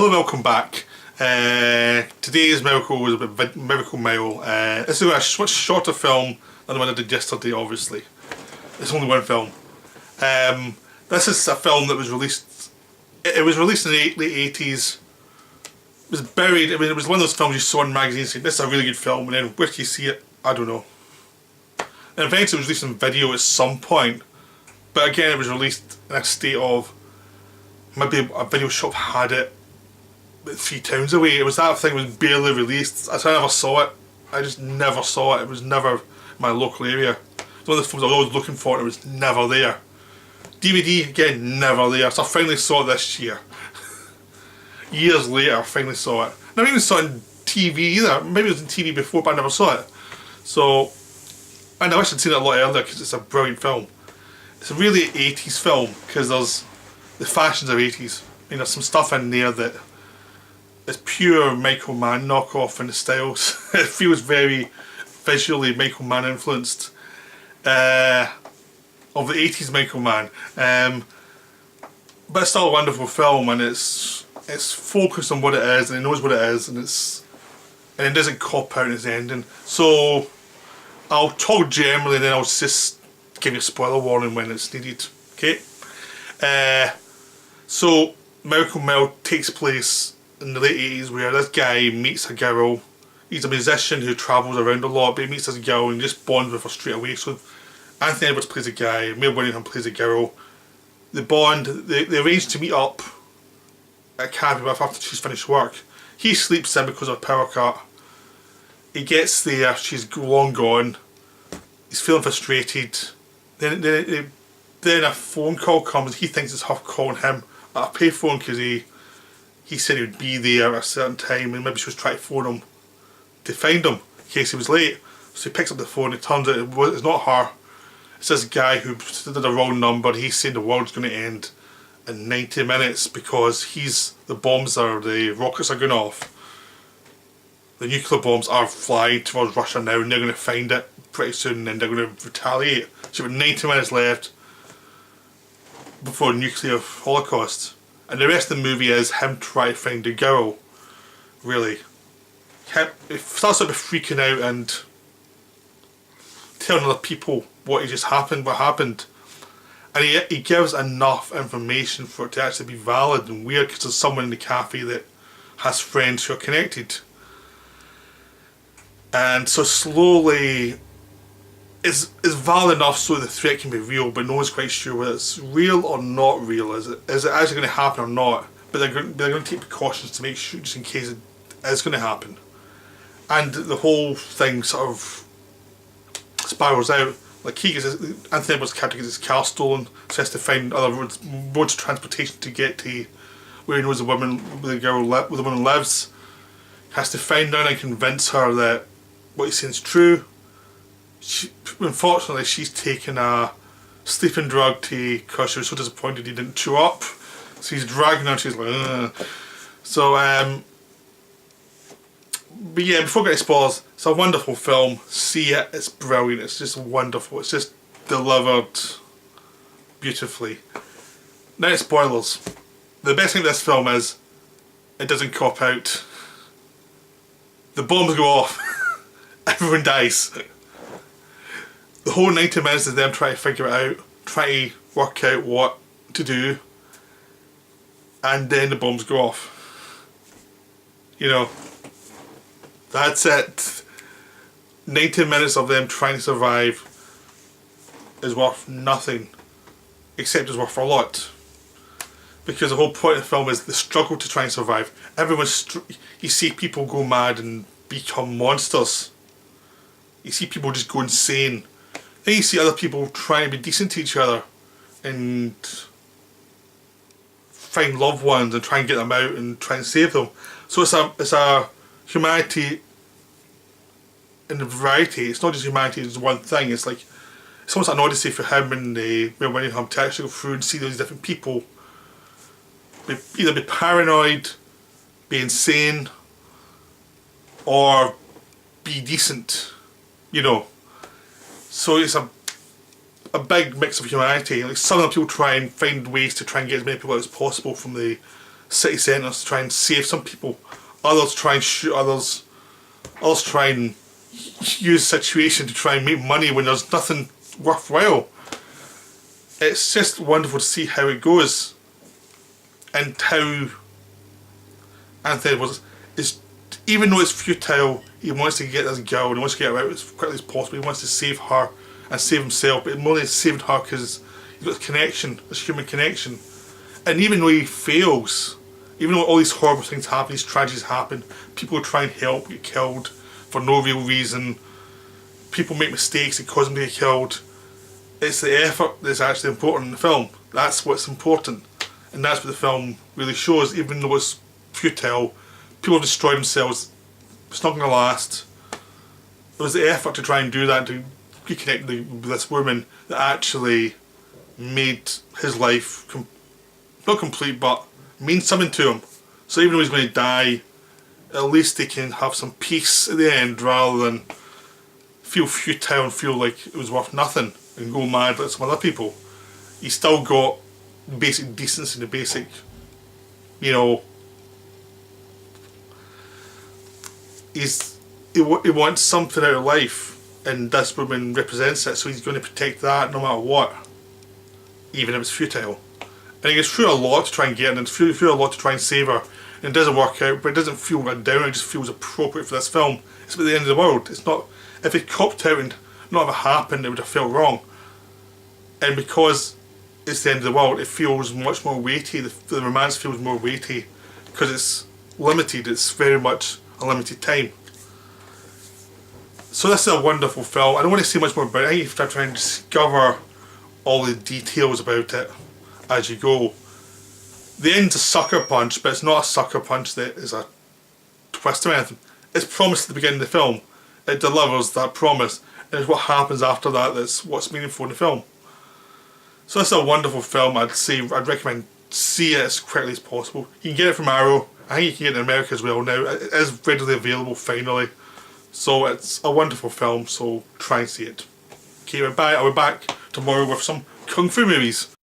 Hello, welcome back. Today's Miracle was about Miracle Mile. This is a much shorter film than the one I did yesterday, obviously. It's only one film. This is a film that was released... It was released in the late 80s. It was buried... I mean, it was one of those films you saw in magazines saying, this is a really good film, and then where do you see it? I don't know. And eventually it was released on video at some point. But again, it was released in a state of... Maybe a video shop had it 3 towns away. It was that thing was barely released. I never saw it. I just never saw it. It was never in my local area. It's one of the films I was always looking for and it was never there. DVD, again, never there. So I finally saw it this year. Years later, I finally saw it. And I even saw it on TV either. Maybe it was on TV before, but I never saw it. So, and I wish I'd seen it a lot earlier because it's a brilliant film. It's a really 80s film because there's the fashions of 80s. I mean, there's some stuff in there that is pure Michael Mann knockoff in the styles. It feels very visually Michael Mann influenced of the 80s Michael Mann. But it's still a wonderful film, and it's focused on what it is, and it knows what it is, and it doesn't cop out in its ending. So I'll talk generally, and then I'll just give you a spoiler warning when it's needed. Okay. So Miracle Mile takes place in the late 80s where this guy meets a girl. He's a musician who travels around a lot, but he meets this girl and just bonds with her straight away. So Anthony Edwards plays a guy, Mayor Winningham plays a girl. They bond, they arrange to meet up at Cafe after she's finished work. He sleeps in because of a power cut. He gets there, she's long gone. He's feeling frustrated. Then a phone call comes. He thinks it's her calling him at a payphone because he said he would be there at a certain time, and maybe she was trying to phone him to find him in case he was late. So he picks up the phone. It turns out it's not her. It's this guy who did the wrong number. He's saying the world's going to end in 90 minutes because the rockets are going off. The nuclear bombs are flying towards Russia now, and they're going to find it pretty soon, and then they're going to retaliate. So we've 90 minutes left before nuclear holocaust, and the rest of the movie is him trying to find the girl. Really, it starts out with freaking out and telling other people what happened, and he gives enough information for it to actually be valid and weird because there's someone in the cafe that has friends who are connected, and so slowly is valid enough so the threat can be real, but no one's quite sure whether it's real or not real. Is it actually going to happen or not? But they're going to take precautions to make sure, just in case it is going to happen. And the whole thing sort of spirals out. Like Anthony Edwards' character gets his car stolen, so he has to find other modes of transportation to get to where he knows the woman lives. He has to find her and convince her that what he's saying is true. Unfortunately, she's taken a sleeping drug because she was so disappointed he didn't show up. So he's dragging her and she's like, ugh. So, but yeah, before getting spoilers, it's a wonderful film. See it, it's brilliant, it's just wonderful. It's just delivered beautifully. Now spoilers. The best thing about this film is, it doesn't cop out. The bombs go off. Everyone dies. The whole 90 minutes is them trying to figure it out, trying to work out what to do, and then the bombs go off. You know, that's it. 90 minutes of them trying to survive is worth nothing, except it's worth a lot. Because the whole point of the film is the struggle to try and survive. You see people go mad and become monsters. You see people just go insane. Then you see other people trying to be decent to each other and find loved ones and try and get them out and try and save them. So it's a humanity in the variety. It's not just humanity as one thing. It's like it's almost an odyssey for him and Mayor Winningham to actually go through and see those different people. Either be paranoid, be insane, or be decent. You know. So it's a big mix of humanity. Like some of the people try and find ways to try and get as many people out as possible from the city centres to try and save some people. Others try and shoot others. Others try and use the situation to try and make money when there's nothing worthwhile. It's just wonderful to see how it goes, and how Anthony was is, even though it's futile, he wants to get this girl and he wants to get her out as quickly as possible. He wants to save her and save himself, but more than saving her because he's got this connection, this human connection. And even though he fails, even though all these horrible things happen, these tragedies happen, people try and help get killed for no real reason. People make mistakes that cause them to get killed. It's the effort that's actually important in the film. That's what's important. And that's what the film really shows. Even though it's futile, people have destroyed themselves. It's not going to last. It was the effort to try and do that, to reconnect with this woman, that actually made his life, not complete, but mean something to him. So even though he's going to die, at least they can have some peace at the end, rather than feel futile and feel like it was worth nothing and go mad like some other people. He's still got basic decency, the basic, you know, he wants something out of life, and this woman represents it, so he's going to protect that no matter what, even if it's futile. And he goes through a lot to try and get her, and through a lot to try and save her, and it doesn't work out, but it doesn't feel like down, it just feels appropriate for this film. It's about the end of the world. It's not, if it copped out and not have happened, it would have felt wrong. And because it's the end of the world, it feels much more weighty, the romance feels more weighty, because it's limited, it's very much a limited time. So this is a wonderful film. I don't want to say much more about it. I think you have to try and discover all the details about it as you go. The end's a sucker punch, but it's not a sucker punch that is a twist or anything. It's promised at the beginning of the film. It delivers that promise, and it's what happens after that that's what's meaningful in the film. So this is a wonderful film. I'd recommend see it as quickly as possible. You can get it from Arrow. I think you can get it in America as well now. It is readily available finally. So it's a wonderful film, so try and see it. Okay, I'll be back tomorrow with some Kung Fu movies.